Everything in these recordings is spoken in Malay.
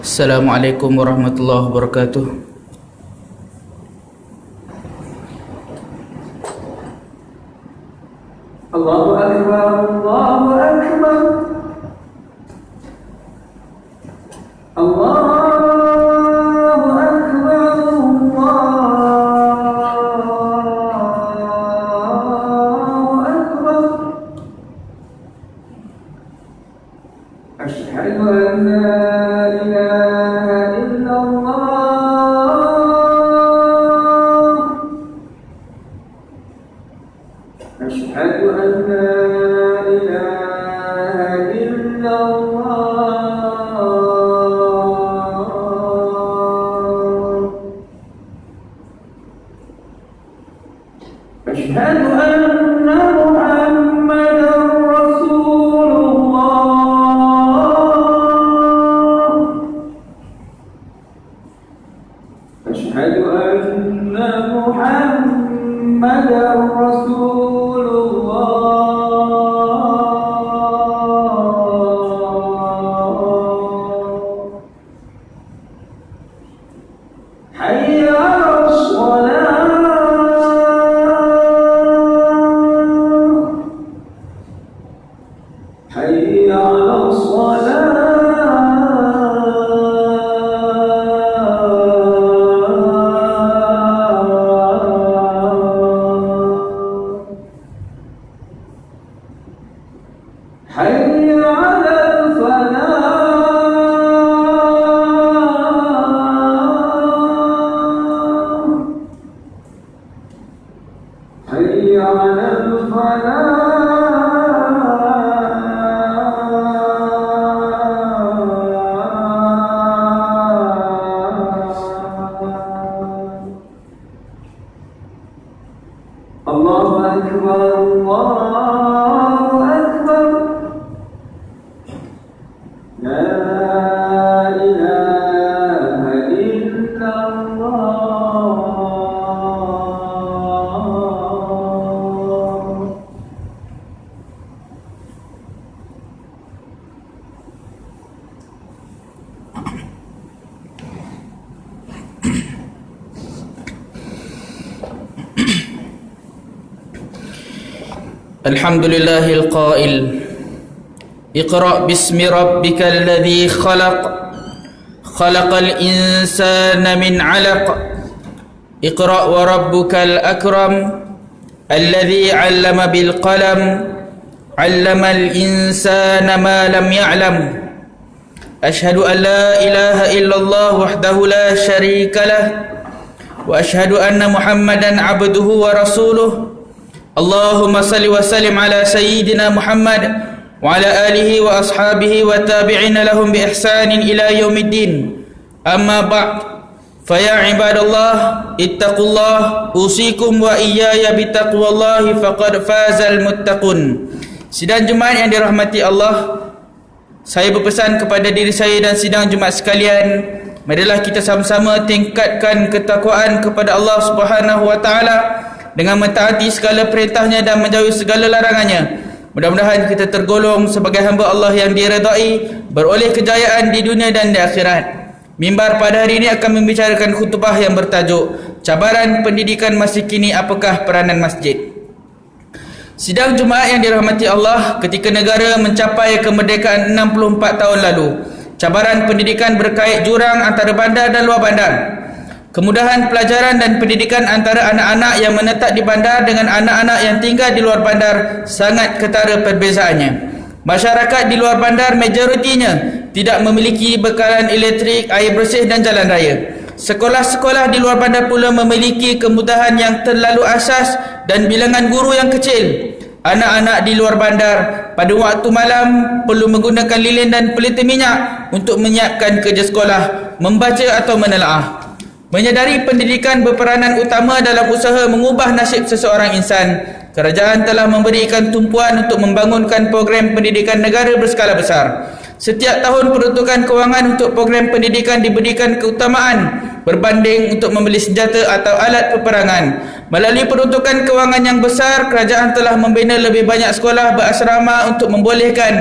Assalamualaikum warahmatullahi wabarakatuh. Allahu Akbar, Allahu Akbar, Allahu Akbar, Allahu Akbar. Asyhadu an la ilaha illallah. Asyhadu an la ilaha illallah. Asyhadu anna Muhammadan Rasulullah. Asyhadu anna Muhammadan Rasulullah. Hayya 'alas shalah. Hayya 'alas shalah. Hayya 'alal falah. Hayya 'alal falah. Allahu Akbar, Allahu Akbar. La ilaha illallah. Alhamdulillahil qail Iqra' bismi rabbikal ladzi khalaq Khalaqal insana min 'alaq Iqra' wa rabbukal akram Alladzi 'allama bil qalam 'Allamal insana ma lam ya'lam Ashhadu an la ilaha illallah wahdahu la syarika lah Wa ashhadu anna Muhammadan 'abduhu wa rasuluh Allahumma salli wa sallim ala sayyidina Muhammad wa ala alihi wa ashabihi wa tabi'ina lahum bi ihsanin ila yaumiddin. Amma ba'd. Fa ya ibadallah ittaqullah usikum wa iyaya bi taqwallahi faqad fazal muttaqun. Sidang Jumaat yang dirahmati Allah, saya berpesan kepada diri saya dan sidang Jumaat sekalian, marilah kita sama-sama tingkatkan ketakwaan kepada Allah Subhanahu wa taala dengan mentaati segala perintahnya dan menjauhi segala larangannya. Mudah-mudahan kita tergolong sebagai hamba Allah yang diredai, beroleh kejayaan di dunia dan di akhirat. Mimbar pada hari ini akan membicarakan khutbah yang bertajuk Cabaran Pendidikan Masa Kini, Apakah Peranan Masjid? Sidang Jumaat yang dirahmati Allah, ketika negara mencapai kemerdekaan 64 tahun lalu, cabaran pendidikan berkait jurang antara bandar dan luar bandar. Kemudahan pelajaran dan pendidikan antara anak-anak yang menetap di bandar dengan anak-anak yang tinggal di luar bandar sangat ketara perbezaannya. Masyarakat di luar bandar majoritinya tidak memiliki bekalan elektrik, air bersih dan jalan raya. Sekolah-sekolah di luar bandar pula memiliki kemudahan yang terlalu asas dan bilangan guru yang kecil. Anak-anak di luar bandar pada waktu malam perlu menggunakan lilin dan pelita minyak untuk menyiapkan kerja sekolah, membaca atau menelaah. Menyadari pendidikan berperanan utama dalam usaha mengubah nasib seseorang insan, kerajaan telah memberikan tumpuan untuk membangunkan program pendidikan negara berskala besar. Setiap tahun peruntukan kewangan untuk program pendidikan diberikan keutamaan berbanding untuk membeli senjata atau alat peperangan. Melalui peruntukan kewangan yang besar, kerajaan telah membina lebih banyak sekolah berasrama untuk membolehkan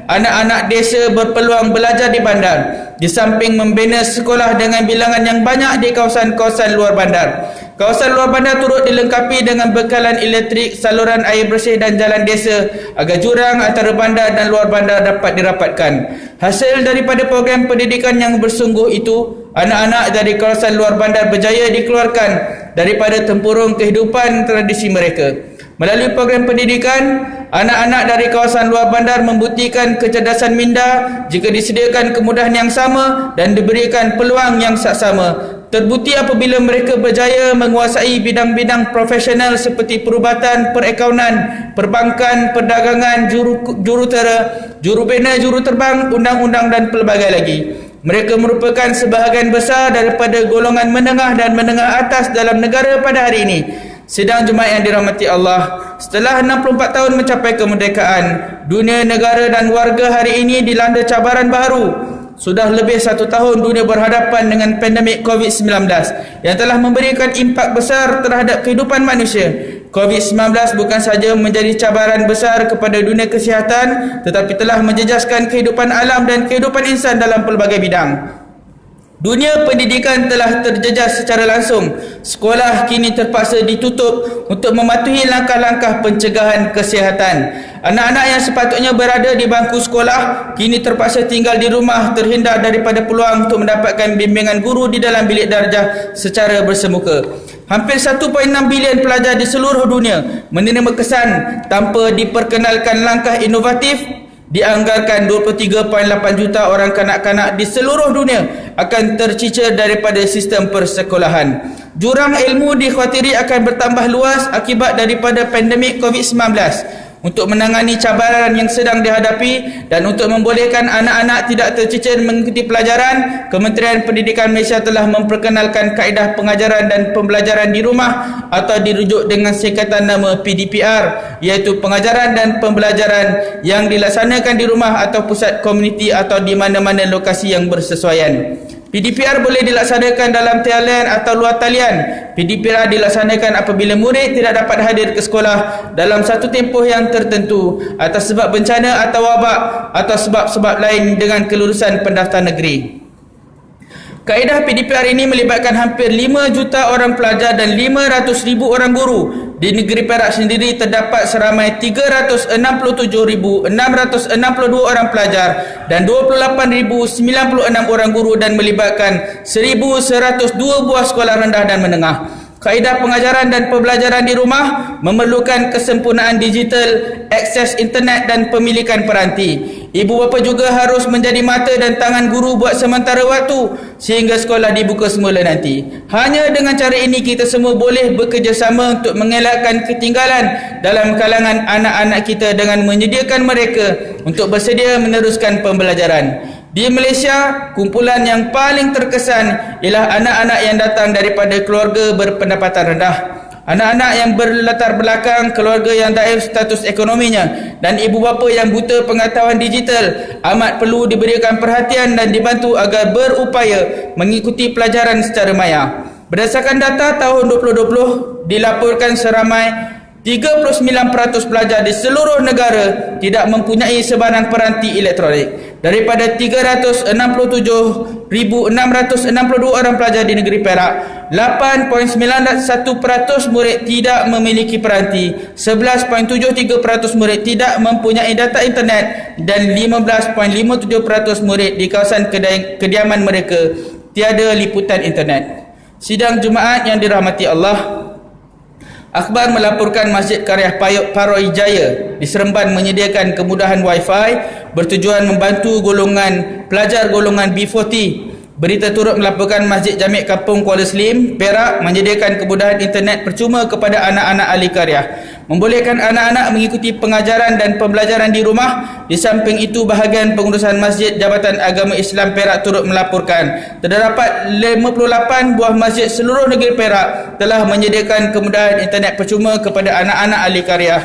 anak-anak desa berpeluang belajar di bandar, di samping membina sekolah dengan bilangan yang banyak di kawasan-kawasan luar bandar. Kawasan luar bandar turut dilengkapi dengan bekalan elektrik, saluran air bersih dan jalan desa agar jurang antara bandar dan luar bandar dapat dirapatkan. Hasil daripada program pendidikan yang bersungguh itu, anak-anak dari kawasan luar bandar berjaya dikeluarkan daripada tempurung kehidupan tradisi mereka. Melalui program pendidikan, anak-anak dari kawasan luar bandar membuktikan kecerdasan minda jika disediakan kemudahan yang sama dan diberikan peluang yang saksama. Terbukti apabila mereka berjaya menguasai bidang-bidang profesional seperti perubatan, perakaunan, perbankan, perdagangan, jurutera, jurubina, juruterbang, undang-undang dan pelbagai lagi. Mereka merupakan sebahagian besar daripada golongan menengah dan menengah atas dalam negara pada hari ini. Sidang Jumaat yang dirahmati Allah, setelah 64 tahun mencapai kemerdekaan, dunia, negara dan warga hari ini dilanda cabaran baru. Sudah lebih 1 tahun dunia berhadapan dengan pandemik COVID-19 yang telah memberikan impak besar terhadap kehidupan manusia. COVID-19 bukan sahaja menjadi cabaran besar kepada dunia kesihatan, tetapi telah menjejaskan kehidupan alam dan kehidupan insan dalam pelbagai bidang. Dunia pendidikan telah terjejas secara langsung. Sekolah kini terpaksa ditutup untuk mematuhi langkah-langkah pencegahan kesihatan. Anak-anak yang sepatutnya berada di bangku sekolah kini terpaksa tinggal di rumah, terhindar daripada peluang untuk mendapatkan bimbingan guru di dalam bilik darjah secara bersemuka. Hampir 1.6 bilion pelajar di seluruh dunia menerima kesan tanpa diperkenalkan langkah inovatif. Dianggarkan 23.8 juta orang kanak-kanak di seluruh dunia akan tercicir daripada sistem persekolahan. Jurang ilmu dikhawatiri akan bertambah luas akibat daripada pandemik COVID-19. Untuk menangani cabaran yang sedang dihadapi dan untuk membolehkan anak-anak tidak tercicir mengikuti pelajaran, Kementerian Pendidikan Malaysia telah memperkenalkan kaedah pengajaran dan pembelajaran di rumah atau dirujuk dengan singkatan nama PDPR, iaitu pengajaran dan pembelajaran yang dilaksanakan di rumah atau pusat komuniti atau di mana-mana lokasi yang bersesuaian. PDPR boleh dilaksanakan dalam talian atau luar talian. PDPR dilaksanakan apabila murid tidak dapat hadir ke sekolah dalam satu tempoh yang tertentu atas sebab bencana atau wabak atau sebab-sebab lain dengan kelulusan pendaftar negeri. Kaedah PDPR ini melibatkan hampir 5 juta orang pelajar dan 500,000 orang guru. Di negeri Perak sendiri terdapat seramai 367,662 orang pelajar dan 28,096 orang guru dan melibatkan 1,102 buah sekolah rendah dan menengah. Kaedah pengajaran dan pembelajaran di rumah memerlukan kesempurnaan digital, akses internet dan pemilikan peranti. Ibu bapa juga harus menjadi mata dan tangan guru buat sementara waktu sehingga sekolah dibuka semula nanti. Hanya dengan cara ini kita semua boleh bekerjasama untuk mengelakkan ketinggalan dalam kalangan anak-anak kita dengan menyediakan mereka untuk bersedia meneruskan pembelajaran. Di Malaysia, kumpulan yang paling terkesan ialah anak-anak yang datang daripada keluarga berpendapatan rendah. Anak-anak yang berlatar belakang keluarga yang daif status ekonominya dan ibu bapa yang buta pengetahuan digital amat perlu diberikan perhatian dan dibantu agar berupaya mengikuti pelajaran secara maya. Berdasarkan data tahun 2020, dilaporkan seramai 39% pelajar di seluruh negara tidak mempunyai sebarang peranti elektronik. Daripada 367,662 orang pelajar di negeri Perak, 8.91% murid tidak memiliki peranti, 11.73% murid tidak mempunyai data internet dan 15.57% murid di kawasan kediaman mereka tiada liputan internet. Sidang Jumaat yang dirahmati Allah, akhbar melaporkan Masjid Karyah Paroi Jaya di Seremban menyediakan kemudahan Wi-Fi bertujuan membantu golongan pelajar golongan B40. Berita turut melaporkan Masjid Jamik Kampung Kuala Slim, Perak menyediakan kemudahan internet percuma kepada anak-anak ahli karyah, membolehkan anak-anak mengikuti pengajaran dan pembelajaran di rumah. Di samping itu, bahagian pengurusan Masjid Jabatan Agama Islam Perak turut melaporkan terdapat 58 buah masjid seluruh negeri Perak telah menyediakan kemudahan internet percuma kepada anak-anak ahli karyah.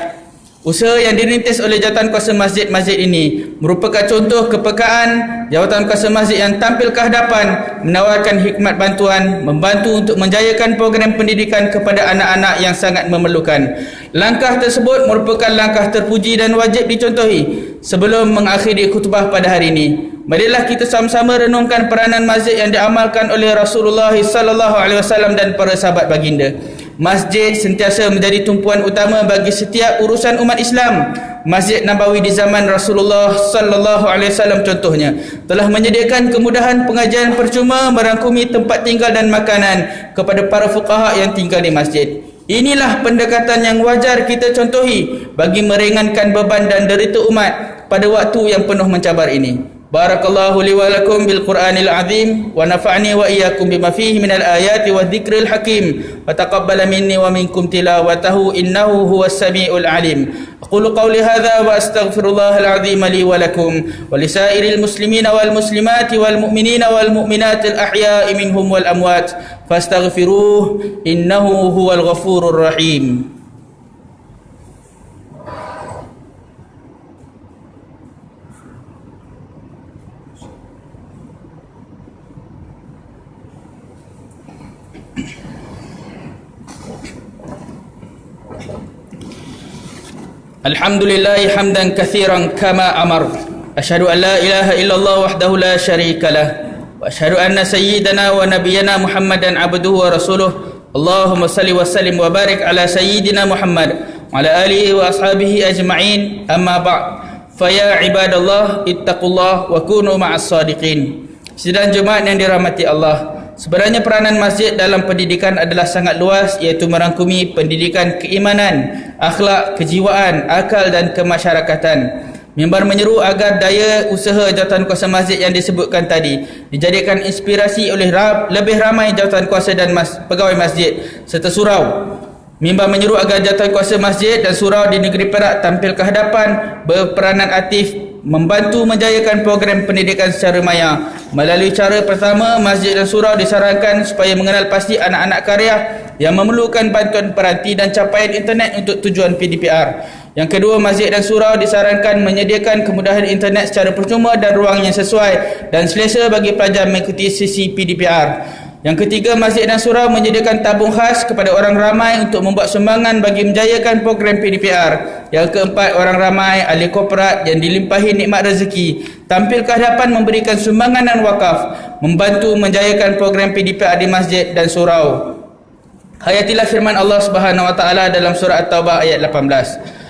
Usaha yang dirintis oleh jawatankuasa masjid-masjid ini merupakan contoh kepekaan jawatankuasa masjid yang tampil ke hadapan, menawarkan hikmat bantuan, membantu untuk menjayakan program pendidikan kepada anak-anak yang sangat memerlukan. Langkah tersebut merupakan langkah terpuji dan wajib dicontohi. Sebelum mengakhiri khutbah pada hari ini, marilah kita sama-sama renungkan peranan masjid yang diamalkan oleh Rasulullah sallallahu alaihi wasallam dan para sahabat baginda. Masjid sentiasa menjadi tumpuan utama bagi setiap urusan umat Islam. Masjid Nabawi di zaman Rasulullah sallallahu alaihi wasallam contohnya telah menyediakan kemudahan pengajian percuma, merangkumi tempat tinggal dan makanan kepada para fuqaha yang tinggal di masjid. Inilah pendekatan yang wajar kita contohi bagi meringankan beban dan derita umat pada waktu yang penuh mencabar ini. Barakallahu li wa lakum bil Qur'anil azim wa nafa'ni wa iyyakum bima fihi minal ayati wadh-dhikril hakim wa taqabbala minni wa minkum tilawatahu innahu huwas samiul alim. Aqulu qawli hadha wa astaghfirullahal azim li wa lakum wa lisairil muslimina wal muslimati wal mu'minina wal mu'minatil ahya'i minhum wal amwat fastaghfiruhu innahu huwal ghafurur rahim. Alhamdulillah hamdan katsiran kama amar. Asyhadu an la ilaha illallah wahdahu la syarika lah. Wa asyhadu anna sayyidana wa nabiyyana Muhammadan abduhu wa rasuluh. Allahumma salli wa sallim wa barik ala sayyidina Muhammad wa ala alihi wa ashabihi ajma'in. Amma ba'd. Fa ya ibadallah ittaqullah wa kunu ma'as sadiqin. Sidang Jumaat yang dirahmati Allah, sebenarnya peranan masjid dalam pendidikan adalah sangat luas, iaitu merangkumi pendidikan keimanan, akhlak, kejiwaan, akal dan kemasyarakatan. Mimbar menyeru agar daya usaha jawatankuasa masjid yang disebutkan tadi dijadikan inspirasi oleh lebih ramai jawatankuasa dan pegawai masjid serta surau. Mimbar menyeru agar jawatankuasa masjid dan surau di negeri Perak tampil ke hadapan, berperanan aktif membantu menjayakan program pendidikan secara maya. Melalui cara pertama, masjid dan surau disarankan supaya mengenal pasti anak-anak karya yang memerlukan bantuan peranti dan capaian internet untuk tujuan PDPR. Yang kedua, masjid dan surau disarankan menyediakan kemudahan internet secara percuma dan ruang yang sesuai dan selesa bagi pelajar mengikuti sesi PDPR. Yang ketiga, masjid dan surau menyediakan tabung khas kepada orang ramai untuk membuat sumbangan bagi menjayakan program PDPR. Yang keempat, orang ramai ahli korporat yang dilimpahi nikmat rezeki tampil ke hadapan memberikan sumbangan dan wakaf, membantu menjayakan program PDPR di masjid dan surau. Hayatilah firman Allah Subhanahu wa taala dalam surah At-Taubah ayat 18.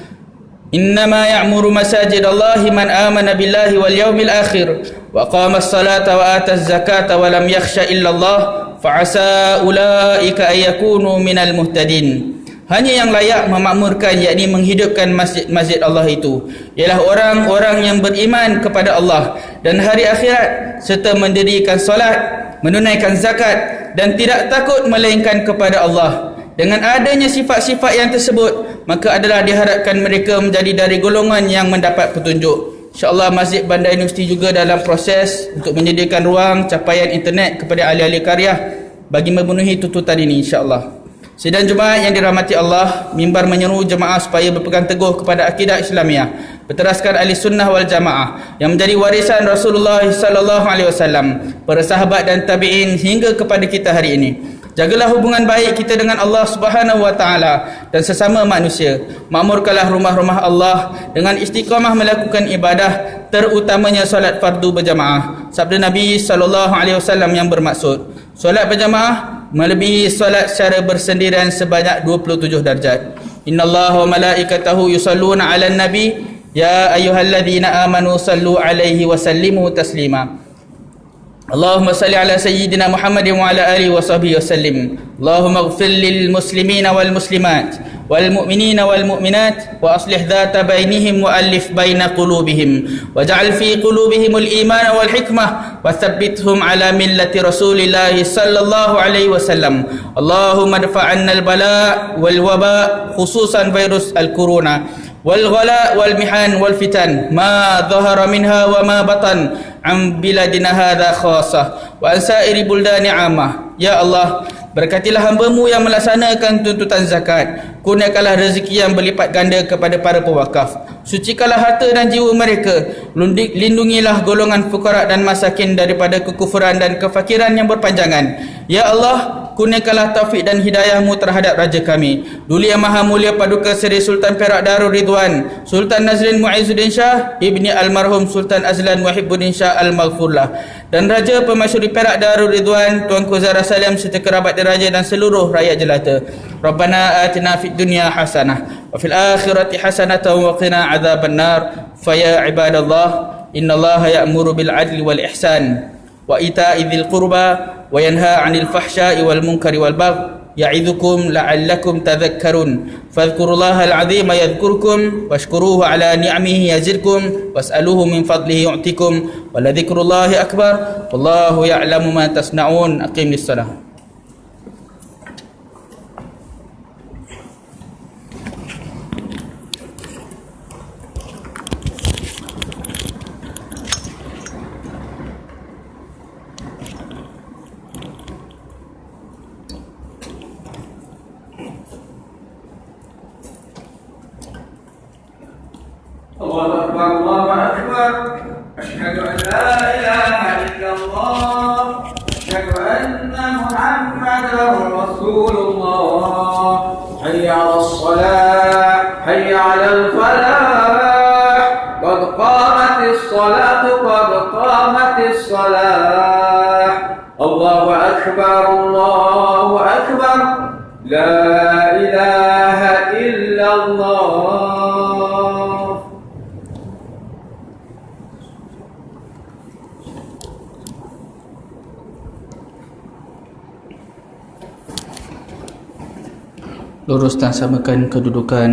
Innama ya'muru masajidallahi man amana billahi wal yawmil akhir wa qama as-salata wa ata az-zakata wa lam yakhsha illa Allah fa'asa ulaika ayyakunu minal muhtadin. Hanya yang layak memakmurkan, yakni menghidupkan masjid-masjid Allah itu ialah orang-orang yang beriman kepada Allah dan hari akhirat serta mendirikan solat, menunaikan zakat dan tidak takut melainkan kepada Allah. Dengan adanya sifat-sifat yang tersebut, maka adalah diharapkan mereka menjadi dari golongan yang mendapat petunjuk. InsyaAllah Masjid Bandar Universiti juga dalam proses untuk menyediakan ruang capaian internet kepada ahli-ahli karya bagi memenuhi tuntutan ini, insyaAllah. Sidang Jumaat yang dirahmati Allah, mimbar menyeru jemaah supaya berpegang teguh kepada akidah Islamiah, berteraskan ahli sunnah wal jamaah yang menjadi warisan Rasulullah sallallahu alaihi wasallam, para sahabat dan tabi'in hingga kepada kita hari ini. Jagalah hubungan baik kita dengan Allah Subhanahu wa taala dan sesama manusia. Makmurkanlah rumah-rumah Allah dengan istiqamah melakukan ibadah, terutamanya solat fardu berjamaah. Sabda Nabi sallallahu alaihi wasallam yang bermaksud, solat berjamaah melebihi solat secara bersendirian sebanyak 27 darjat. Innallaha wa malaikatahu yusalluna 'alan nabi ya ayyuhalladzina amanu sallu 'alaihi wa sallimu taslima. Allahumma salli ala sayyidina Muhammadin wa ala alihi wa sahbihi wa sallim. Allahumma ighfir lil muslimina wal muslimat wal mu'minina wal mu'minat wa aslih dhata bainihim wa alif baina qulubihim waj'al fi qulubihim al iman wal hikmah wa thabbithum ala millati Rasulillah sallallahu alaihi wasallam. Allahumma dfa'anna al bala wal waba khususan virus al corona wal ghala wal mihan wal fitan ma dhahara minha wa ma batan an biladina hadha khassah wa an sa'iri buldani 'amah. Ya Allah, Berkatilah hamba-Mu yang melaksanakan tuntutan zakat. Kurniakanlah rezeki yang berlipat ganda kepada para pewakaf. Sucikanlah harta dan jiwa mereka. Lindungilah golongan fuqara dan masakin daripada kekufuran dan kefakiran yang berpanjangan. Ya Allah, kurniakanlah taufik dan hidayah-Mu terhadap raja kami, Duli Yang Maha Mulia Paduka Seri Sultan Perak Darul Ridwan, Sultan Nazrin Muizzuddin Shah ibni almarhum Sultan Azlan Muhibbuddin Shah Al-Maghfurlah, dan Raja Pemasyuri Perak Darul Ridwan Tuanku Zahra Salim serta kerabat diraja dan seluruh rakyat jelata. Rabbana atina fid dunya hasanah wa fil akhirati hasanatan wa qina adzabannar. Fa ya ibadallah, innallaha ya'muru bil adli wal ihsan wa ita'i dzil qurba wa yanha 'anil fahsya'i wal munkari wal baghi ya'idzukum la'allakum tadhakkarun. Fadhkurullahal 'azima yadhkurkum washkuruhu 'ala ni'amihi yazidkum was'aluhu min fadlihi yu'tikum wa la dzikrullahi akbar wallahu ya'lamu ma tasna'un. Aqimis shalah. الله أكبر الله أكبر أشهد أن لا إله إلا الله أشهد أن محمدا رسول الله حي على الصلاة حي على الفلاح قد قامت الصلاة قد قامت الصلاة الله أكبر الله أكبر لا إله إلا الله. Lurus dan samakan kedudukan.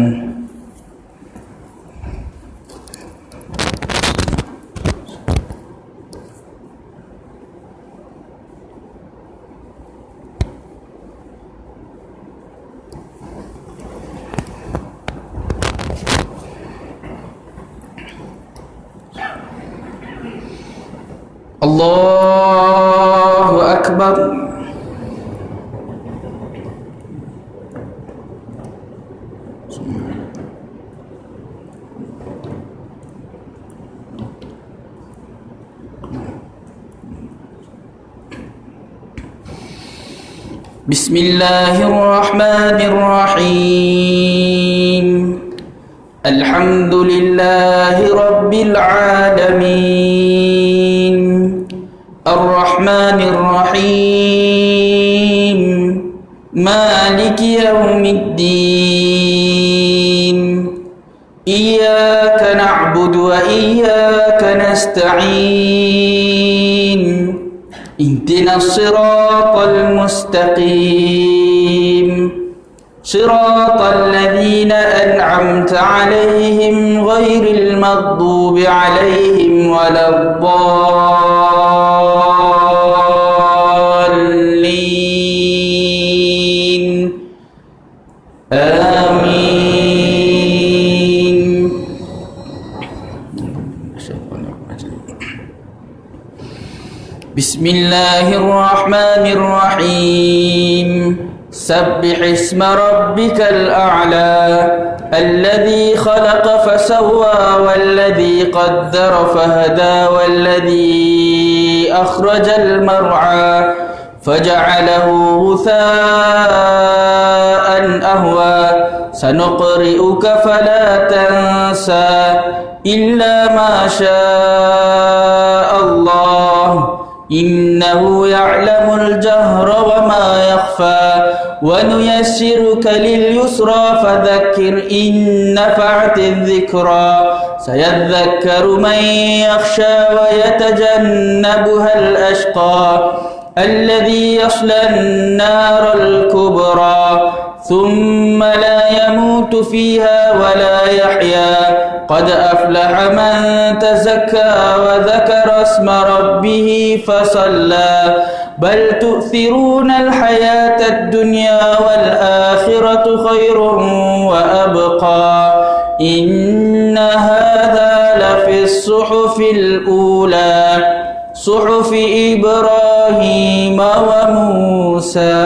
Allahu Akbar. Bismillahirrahmanirrahim. Alhamdulillahi Rabbil Alamin. Ar-Rahmanir-Rahim. Maliki Yawmiddin. Iyyaka na'budu wa iyyaka nasta'in. Ihdinas siratal mustaqim. Siratal ladzina an'amta 'alaihim ghairil maghdubi 'alaihim waladdallin. Amin. Bismillahirrahmanirrahim. Sabbih isma rabbikal a'la alladhi khalaqa fasawwa walladhi qaddara fahada walladhi akhrajal mar'a faja'alahu ghutha'an ahwa sanuqri'uka fala tansa illa ma syaa Allah innahu ya'lamul jahra wa ma yakhfa wa nuyassiruka lil yusra fadhakkir in nafa'atiz dhikra sayadhakkaru man yakhsha wa yatajannabuhal ashqa alladhi yasla an-naral kubra thumma la yamutu fiha wa la yahya qad aflaha man tazakka wa dhakara isma rabbih fasalla bal tu'thiruna al-hayata ad-dunya wal akhiratu khairun wa abqa inna hadha la fi as-suhufil ula صحف إبراهيم وموسى.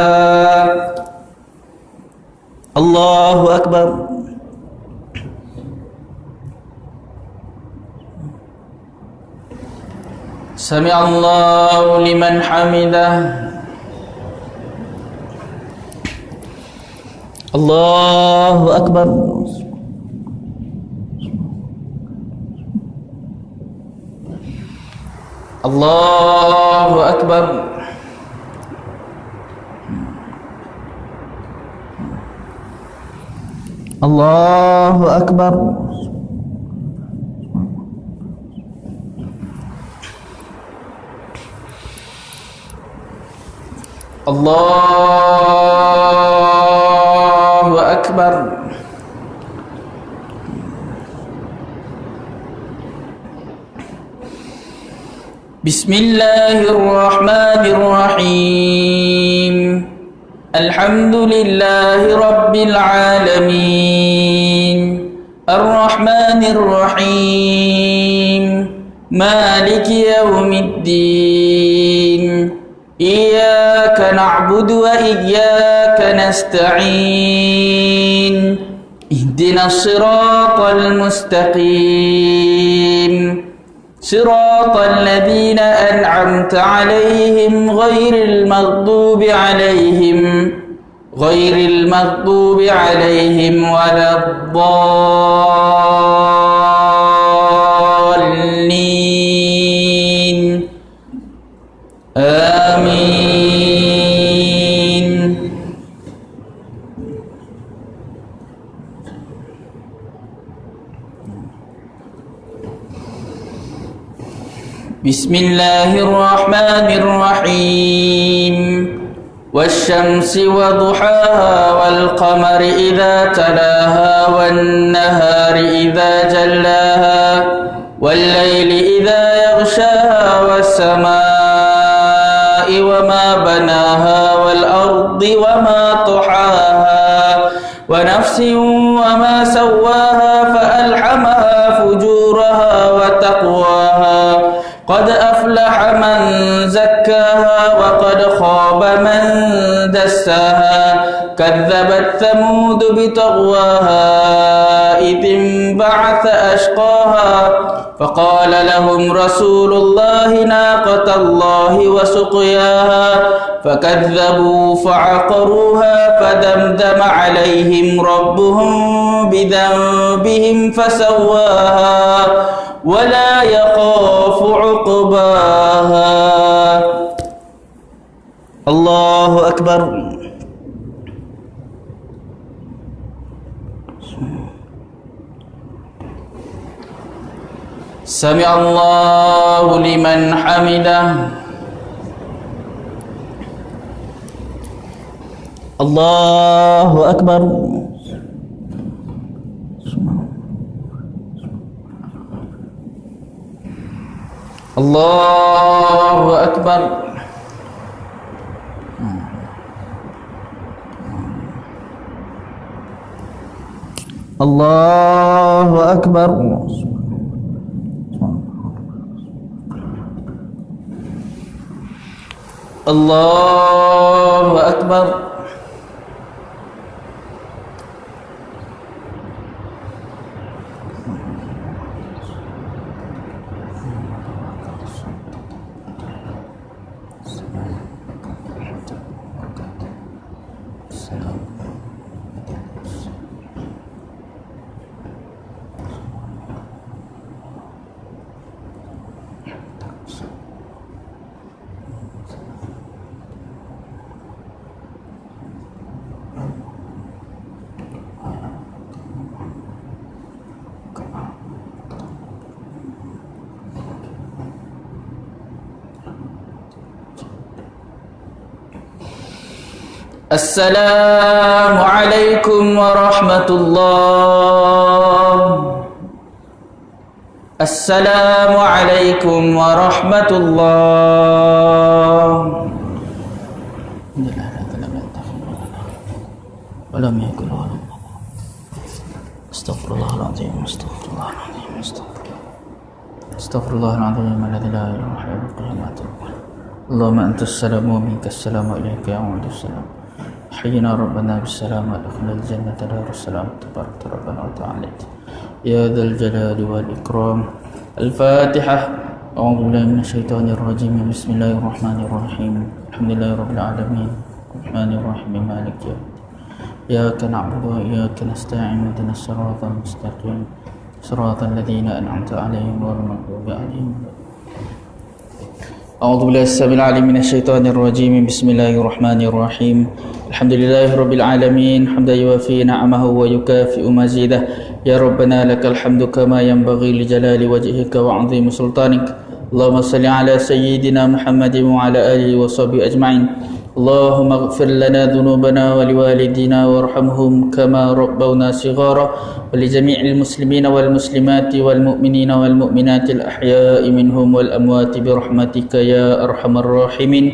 الله أكبر. سمع الله لمن حمده. الله أكبر. الله أكبر. الله أكبر. الله أكبر. بسم الله الرحمن الرحيم. الحمد لله رب العالمين الرحمن الرحيم مالك يوم الدين إياك نعبد وإياك نستعين اهدنا الصراط المستقيم صراط الذين أنعمت عليهم غير المغضوب عليهم ولا الضالين آمين. بسم الله الرحمن الرحيم. والشمس وضحاها والقمر إذا تلاها والنهار إذا جلاها والليل إذا يغشاها والسماء وما بناها والأرض وما طحاها ونفس وما سواها فألحمها فجورها وتقواها قد أفلح من زكاها وقد خاب من دساها كذبت ثمود بطغواها إذ انبعث أشقاها فقال لهم رسول الله ناقة الله وسقياها فكذبوا فعقروها فدمدم عليهم ربهم بذنبهم فسواها ولا يخاف عقباها. الله أكبر. سمع الله لمن حمده. الله أكبر. الله أكبر. الله أكبر. الله أكبر. السلام عليكم ورحمة الله. السلام عليكم ورحمة الله. ولم يكن استغفر الله العظيم استغفر الله العظيم استغفر الله العظيم الذي لا إله إلا هو الحي القيوم اللهم أنت السلام ومنك السلام وإليك يعود السلام. حينا ربنا بالسلام وادخلنا الجنة دار السلام. تبارك ربنا وتعالى يا ذا الجلال والإكرام. الفاتحة. أعوذ بالله من الشيطان الرجيم. بسم الله الرحمن الرحيم. الحمد لله رب العالمين الرحمن الرحيم مالك يوم الدين. إياك نعبد وإياك نستعين اهدنا الصراط المستقيم صراط الذين أنعمت عليهم غير المغضوب عليهم. أعوذ بالله السميع العليم من الشيطان الرجيم. بسم الله الرحمن الرحيم. الحمد لله رب العالمين حمدا يوافي نعمه ويكافئ مزيده. يا ربنا لك الحمد كما ينبغي لجلال وجهك وعظيم سلطانك. اللهم صل على سيدنا محمد وعلى آله وصحبه أجمعين. اللهم اغفر لنا ذنوبنا ولوالدينا وارحمهم كما ربونا صغارا ولجميع المسلمين والمسلمات والمؤمنين والمؤمنات الأحياء منهم والأموات برحمتك يا أرحم الراحمين.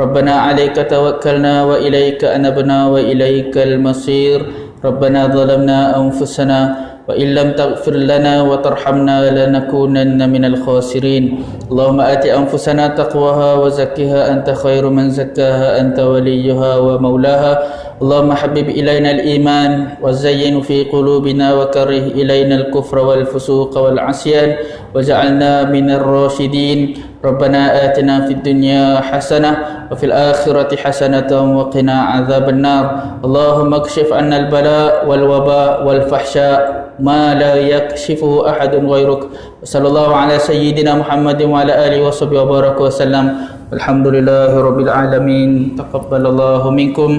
ربنا عليك توكلنا وإليك أنبنا وإليك المصير. ربنا ظلمنا أنفسنا وإن لم تغفر لنا وترحمنا لنكونن من الخاسرين. اللهم آت أنفسنا تقواها وزكها أنت خير من زكاها أنت وليها ومولاها. اللهم حبب إلينا الإيمان وزين في قلوبنا وكره إلينا الكفر والفسوق والعصيان وجعلنا من الراشدين. ربنا آتنا في الدنيا حسنة وفي الآخرة حسنة وقنا عذاب النار. اللهم اكشف عنا البلاء والوباء والفحشاء ما لا يكشفه أحد غيرك. وصلى الله على سيدنا محمد وعلى آله وصحبه وبارك وسلم. الحمد لله رب العالمين. تقبل الله منكم.